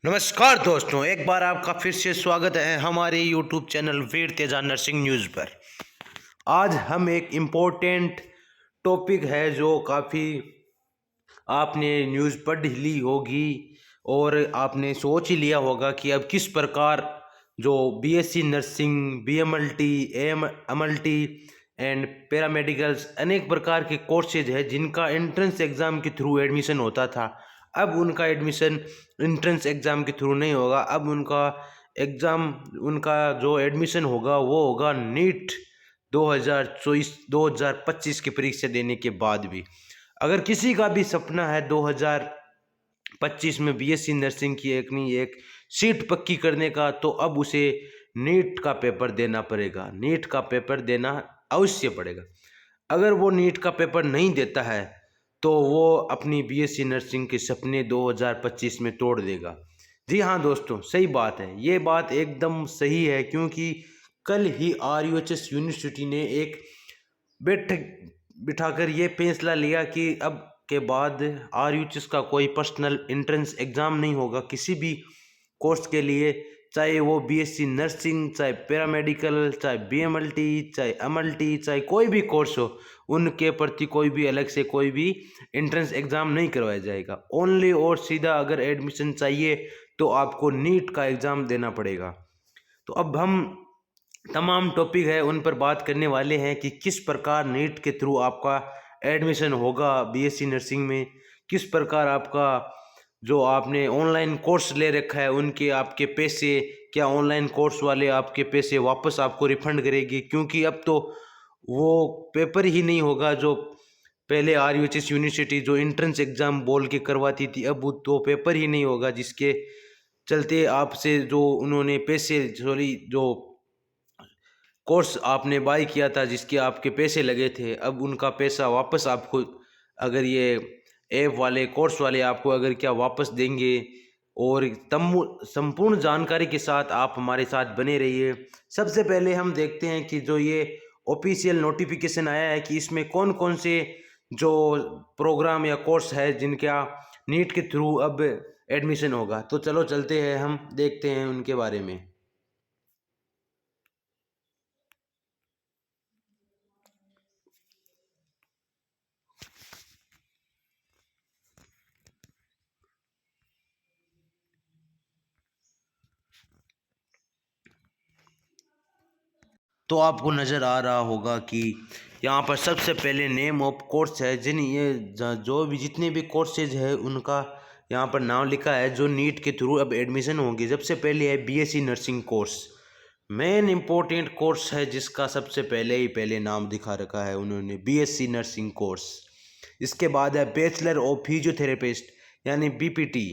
नमस्कार दोस्तों, एक बार आपका फिर से स्वागत है हमारे YouTube चैनल वीर तेजा नर्सिंग न्यूज़ पर। आज हम एक इम्पोर्टेंट टॉपिक है जो काफ़ी आपने न्यूज़ पढ़ ली होगी और आपने सोच ही लिया होगा कि अब किस प्रकार जो BSc nursing, BMLT, MLT and paramedicals अनेक प्रकार के कोर्सेज है जिनका एंट्रेंस एग्ज़ाम के थ्रू एडमिशन होता था। अब उनका एडमिशन एंट्रेंस एग्ज़ाम के थ्रू नहीं होगा। अब उनका जो एडमिशन होगा वो होगा नीट 2024-2025 की परीक्षा देने के बाद भी। अगर किसी का भी सपना है 2025 में बीएससी नर्सिंग की एक सीट पक्की करने का, तो अब उसे नीट का पेपर देना पड़ेगा। नीट का पेपर देना अवश्य पड़ेगा। अगर वो नीट का पेपर नहीं देता है तो वो अपनी बीएससी नर्सिंग के सपने 2025 में तोड़ देगा। जी हाँ दोस्तों, सही बात है, ये बात एकदम सही है, क्योंकि कल ही आरयूएचएस यूनिवर्सिटी ने एक बैठक बिठाकर ये फैसला लिया कि अब के बाद आरयूएचएस का कोई पर्सनल एंट्रेंस एग्ज़ाम नहीं होगा किसी भी कोर्स के लिए, चाहे वो बीएससी नर्सिंग, चाहे पैरामेडिकल, चाहे बीएमएलटी, चाहे एमएलटी, चाहे कोई भी कोर्स हो, उनके प्रति कोई भी अलग से कोई भी एंट्रेंस एग्ज़ाम नहीं करवाया जाएगा। ओनली और सीधा अगर एडमिशन चाहिए तो आपको नीट का एग्ज़ाम देना पड़ेगा। तो अब हम तमाम टॉपिक है उन पर बात करने वाले हैं कि किस प्रकार नीट के थ्रू आपका एडमिशन होगा बीएससी नर्सिंग में, किस प्रकार आपका जो आपने ऑनलाइन कोर्स ले रखा है उनके आपके पैसे, क्या ऑनलाइन कोर्स वाले आपके पैसे वापस आपको रिफंड करेगी, क्योंकि अब तो वो पेपर ही नहीं होगा जो पहले आरयूएचएस यूनिवर्सिटी जो एंट्रेंस एग्ज़ाम बोल के करवाती थी, अब वो तो पेपर ही नहीं होगा, जिसके चलते आपसे जो उन्होंने पैसे सॉरी जो कोर्स आपने बाय किया था जिसके आपके पैसे लगे थे, अब उनका पैसा वापस आपको, अगर ये ऐप वाले कोर्स वाले आपको अगर क्या वापस देंगे। और संपूर्ण जानकारी के साथ आप हमारे साथ बने रहिए। सबसे पहले हम देखते हैं कि जो ये ऑफिशियल नोटिफिकेशन आया है कि इसमें कौन कौन से जो प्रोग्राम या कोर्स है जिनका नीट के थ्रू अब एडमिशन होगा। तो चलो चलते हैं, हम देखते हैं उनके बारे में। तो आपको नज़र आ रहा होगा कि यहाँ पर सबसे पहले नेम ऑफ कोर्स है, जो भी जितने भी कोर्सेज है उनका यहाँ पर नाम लिखा है जो नीट के थ्रू अब एडमिशन होंगे। सबसे पहले है BSc nursing course, main important course है जिसका सबसे पहले नाम दिखा रखा है उन्होंने, बीएससी नर्सिंग कोर्स। इसके बाद है बैचलर ऑफ फिजियोथेरेपिस्ट यानी बीपीटी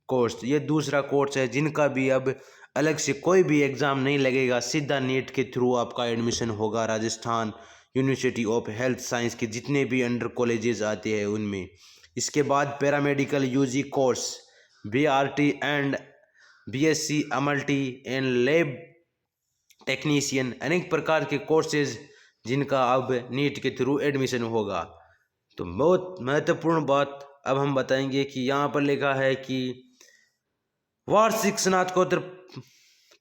कोर्स, ये दूसरा कोर्स है जिनका भी अब अलग से कोई भी एग्ज़ाम नहीं लगेगा, सीधा नीट के थ्रू आपका एडमिशन होगा Rajasthan university of health science के जितने भी अंडर कॉलेजेस आते हैं उनमें। इसके बाद paramedical UG course, BRT and BSc MLT and lab technician, अनेक प्रकार के कोर्सेज जिनका अब नीट के थ्रू एडमिशन होगा। तो बहुत महत्वपूर्ण बात अब हम बताएंगे कि यहाँ पर लिखा है कि वार्षिक स्नातकोत्तर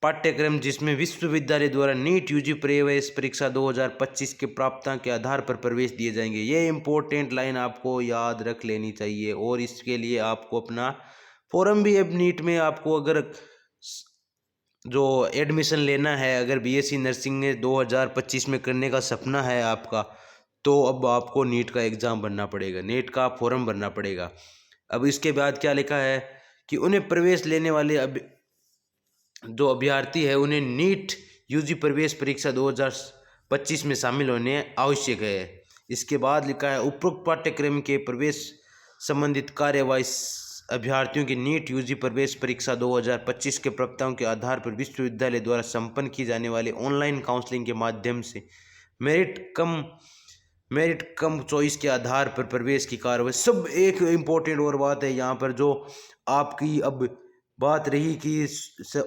पाठ्यक्रम जिसमें विश्वविद्यालय द्वारा नीट यूजी प्रवेश परीक्षा 2025 के प्राप्तांक के आधार पर प्रवेश दिए जाएंगे। ये इम्पोर्टेंट लाइन आपको याद रख लेनी चाहिए, और इसके लिए आपको अपना फॉर्म भी अब नीट में आपको अगर जो एडमिशन लेना है, अगर बीएससी नर्सिंग में 2025 में करने का सपना है आपका, तो अब आपको नीट का एग्ज़ाम भरना पड़ेगा, नीट का फॉर्म भरना पड़ेगा। अब इसके बाद क्या लिखा है कि उन्हें प्रवेश लेने वाले जो अभ्यर्थी है उन्हें नीट यूजी प्रवेश परीक्षा 2025 में शामिल होने आवश्यक है। इसके बाद लिखा है उपरोक्त पाठ्यक्रम के प्रवेश संबंधित कार्यवाही अभ्यर्थियों की नीट यूजी प्रवेश परीक्षा 2025 के प्राप्तांक के आधार पर विश्वविद्यालय द्वारा संपन्न की जाने वाले ऑनलाइन काउंसलिंग के माध्यम से मेरिट कम चॉइस के आधार पर प्रवेश की कार्रवाई। सब एक इम्पोर्टेंट और बात है यहाँ पर, जो आपकी अब बात रही कि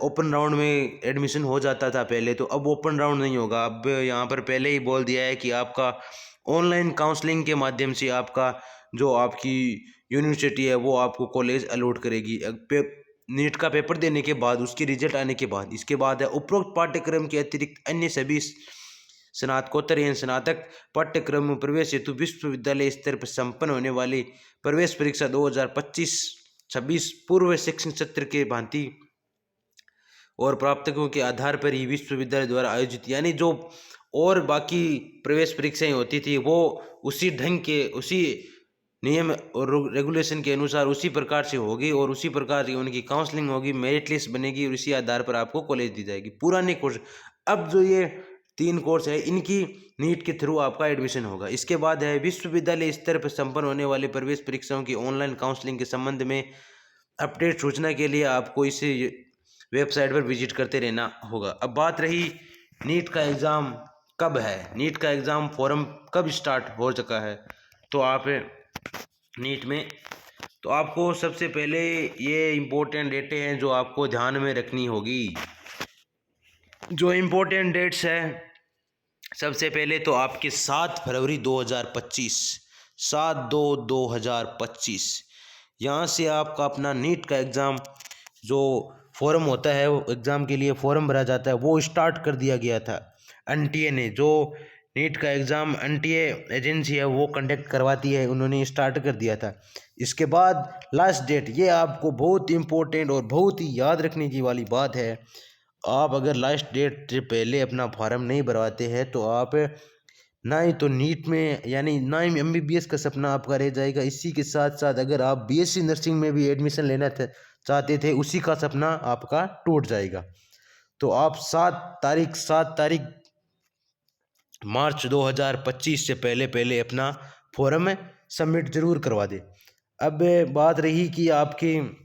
ओपन राउंड में एडमिशन हो जाता था पहले, तो अब ओपन राउंड नहीं होगा। अब यहाँ पर पहले ही बोल दिया है कि आपका ऑनलाइन काउंसलिंग के माध्यम से आपका जो आपकी यूनिवर्सिटी है वो आपको कॉलेज अलॉट करेगी। नीट का पेपर देने के बाद, उसकी रिजल्ट आने के बाद, इसके बाद है उपरोक्त पाठ्यक्रम के अतिरिक्त अन्य सभी स्नातकोत्तर एवं स्नातक पाठ्यक्रम में प्रवेश हेतु विश्वविद्यालय स्तर पर संपन्न होने वाली प्रवेश परीक्षा 2025-26 पूर्व शैक्षणिक सत्र के भांति और प्राप्तकों के आधार पर ही विश्वविद्यालय द्वारा आयोजित, यानी जो और बाकी प्रवेश परीक्षाएं होती थी वो उसी ढंग के, उसी नियम और रेगुलेशन के अनुसार उसी प्रकार से होगी और उसी प्रकार की उनकी काउंसलिंग होगी, मेरिट लिस्ट बनेगी और इसी आधार पर आपको कॉलेज दी जाएगी। पुराने कोर्स, अब जो ये 3 कोर्स है इनकी नीट के थ्रू आपका एडमिशन होगा। इसके बाद है विश्वविद्यालय स्तर पर संपन्न होने वाले प्रवेश परीक्षाओं की ऑनलाइन काउंसलिंग के संबंध में अपडेट सूचना के लिए आपको इस वेबसाइट पर विजिट करते रहना होगा। अब बात रही नीट का एग्ज़ाम कब है, नीट का एग्ज़ाम फॉर्म कब स्टार्ट हो चुका है। तो आप नीट में, तो आपको सबसे पहले ये इम्पोर्टेंट डेटें हैं जो आपको ध्यान में रखनी होगी। जो इम्पोर्टेंट डेट्स है, सबसे पहले तो आपके 7 फरवरी 2025, 7/2/2025 यहाँ से आपका अपना नीट का एग्ज़ाम जो फॉर्म होता है, वो एग्ज़ाम के लिए फॉर्म भरा जाता है, वो स्टार्ट कर दिया गया था। एनटीए ने, जो नीट का एग्ज़ाम एनटीए एजेंसी है वो कंडक्ट करवाती है, उन्होंने स्टार्ट कर दिया था। इसके बाद लास्ट डेट, ये आपको बहुत इम्पोर्टेंट और बहुत ही याद रखने की वाली बात है। आप अगर लास्ट डेट से पहले अपना फॉर्म नहीं भरवाते हैं तो आप ना ही तो नीट में, यानी ना ही एमबीबीएस का सपना आपका रह जाएगा, इसी के साथ साथ अगर आप बीएससी नर्सिंग में भी एडमिशन लेना चाहते थे उसी का सपना आपका टूट जाएगा। तो आप 7 तारीख मार्च 2025 से पहले अपना फॉर्म सबमिट ज़रूर करवा दें। अब बात रही कि आपकी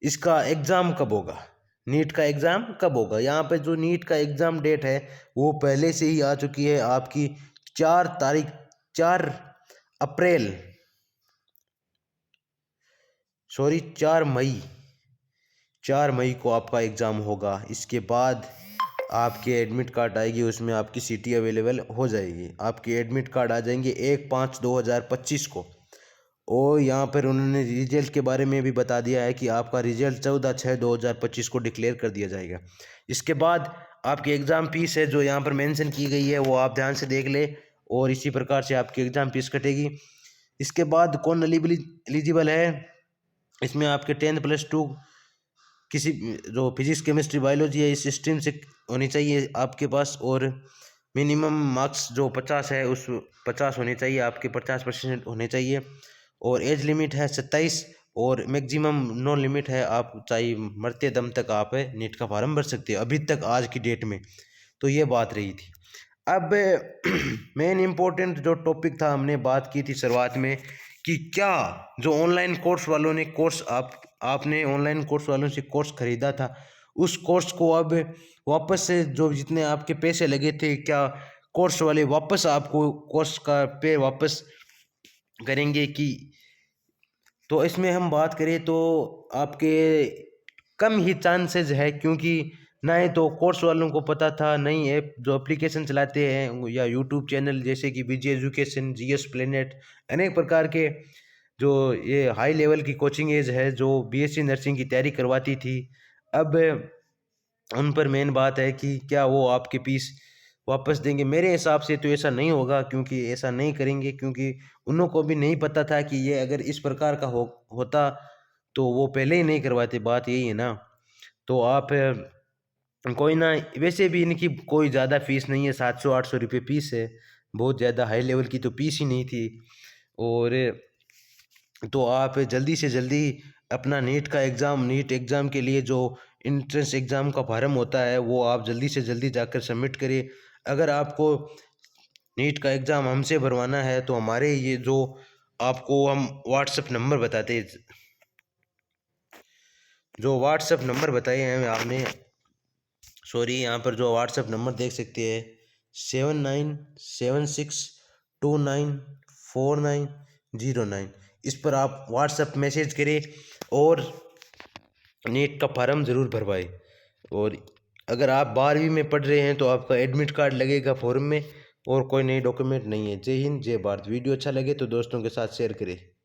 इसका एग्ज़ाम कब होगा, नीट का एग्ज़ाम कब होगा। यहाँ पे जो नीट का एग्ज़ाम डेट है वो पहले से ही आ चुकी है आपकी 4 मई को आपका एग्ज़ाम होगा। इसके बाद आपके एडमिट कार्ड आएगी, उसमें आपकी सीटें अवेलेबल हो जाएगी। आपके एडमिट कार्ड आ जाएंगे 1/5/2025 को। और यहाँ पर उन्होंने रिजल्ट के बारे में भी बता दिया है कि आपका रिजल्ट 14/6/2025 को डिक्लेयर कर दिया जाएगा। इसके बाद आपकी एग्ज़ाम फीस है जो यहाँ पर मेंशन की गई है वो आप ध्यान से देख ले और इसी प्रकार से आपकी एग्ज़ाम फीस कटेगी। इसके बाद कौन एलिजिबल है, इसमें आपके 10+2 किसी जो फिजिक्स केमिस्ट्री बायोलॉजी है इस स्ट्रीम से होनी चाहिए आपके पास, और मिनिमम मार्क्स जो 50 है उस 50 होने चाहिए आपके, 50% होने चाहिए। और एज लिमिट है 27 और मैक्सिमम नो लिमिट है, आप चाहे मरते दम तक आप नीट का फॉर्म भर सकते हैं अभी तक आज की डेट में। तो ये बात रही थी। अब मेन इम्पोर्टेंट जो टॉपिक था, हमने बात की थी शुरुआत में कि क्या जो ऑनलाइन कोर्स वालों ने आपने ऑनलाइन कोर्स वालों से कोर्स खरीदा था उस कोर्स को अब वापस से जो जितने आपके पैसे लगे थे, क्या कोर्स वाले वापस आपको कोर्स का पे वापस करेंगे कि। तो इसमें हम बात करें तो आपके कम ही चांसेस है, क्योंकि ना ही तो कोर्स वालों को पता था, नई ऐप जो एप्लीकेशन चलाते हैं या यूट्यूब चैनल जैसे कि बीजी एजुकेशन, जीएस प्लेनेट, अनेक प्रकार के जो ये हाई लेवल की कोचिंग एज है जो बीएससी नर्सिंग की तैयारी करवाती थी, अब उन पर मेन बात है कि क्या वो आपके फीस वापस देंगे। मेरे हिसाब से तो ऐसा नहीं होगा, क्योंकि ऐसा नहीं करेंगे, क्योंकि उन को भी नहीं पता था कि ये अगर इस प्रकार का होता तो वो पहले ही नहीं करवाते, बात यही है ना। तो आप कोई ना, वैसे भी इनकी कोई ज़्यादा फीस नहीं है, 700-800 रुपये फीस है, बहुत ज़्यादा हाई लेवल की तो फीस ही नहीं थी। और तो आप जल्दी से जल्दी अपना नीट एग्ज़ाम के लिए जो इंट्रेंस एग्ज़ाम का फॉर्म होता है वो आप जल्दी से जल्दी जाकर सबमिट करें। अगर आपको नीट का एग्ज़ाम हमसे भरवाना है तो हमारे ये जो आपको हम व्हाट्सएप नंबर बताते हैं, जो व्हाट्सएप नंबर बताए हैं आपने, यहाँ पर जो व्हाट्सएप नंबर देख सकते हैं 7976294909, इस पर आप व्हाट्सएप मैसेज करें और नीट का फॉर्म ज़रूर भरवाएं। और अगर आप 12वीं में पढ़ रहे हैं तो आपका एडमिट कार्ड लगेगा फॉर्म में, और कोई नई डॉक्यूमेंट नहीं है। जय हिंद, जय भारत। वीडियो अच्छा लगे तो दोस्तों के साथ शेयर करें।